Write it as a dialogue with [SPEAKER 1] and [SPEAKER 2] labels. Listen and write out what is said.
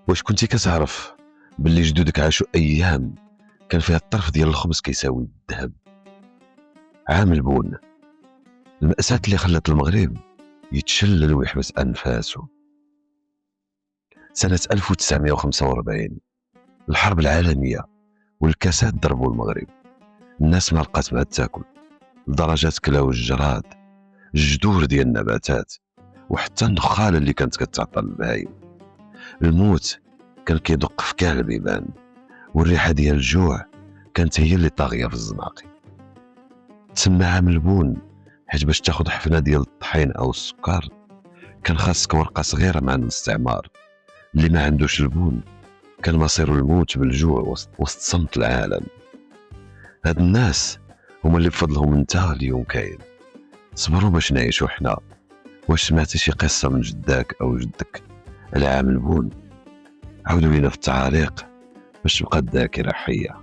[SPEAKER 1] واش كنتي كتعرف باللي جدودك عاشوا ايام كان فيها الطرف ديال الخبز كيساوي الذهب؟ عام البون، المأساة اللي خلت المغرب يتشلل ويحبس انفاسه. سنة 1945 الحرب العالمية والكساد ضربوا المغرب. الناس ما لقات ما تاكل، لدرجة كلاو الجراد، الجذور ديال النباتات، وحتى النخالة اللي كانت كتعطى للبهايم. الموت كان كيدق في كاع البيبان، والريحة ديال الجوع كانت هي اللي طاغية في الزناقي. تسمى عام البون حيت باش تاخد حفنة ديال الطحين أو السكر كان خاصك ورقة صغيرة مع المستعمر. اللي ما عندوش البون كان مصيره الموت بالجوع وسط صمت العالم. هاد الناس هما اللي بفضلهم انت اليوم كاين. صبروا باش نعيشو حنا. واش سمعتي شي قصة من جداك أو جدك على عام البون؟ عاودوا لينا في التعاليق باش تبقى الذاكرة حية.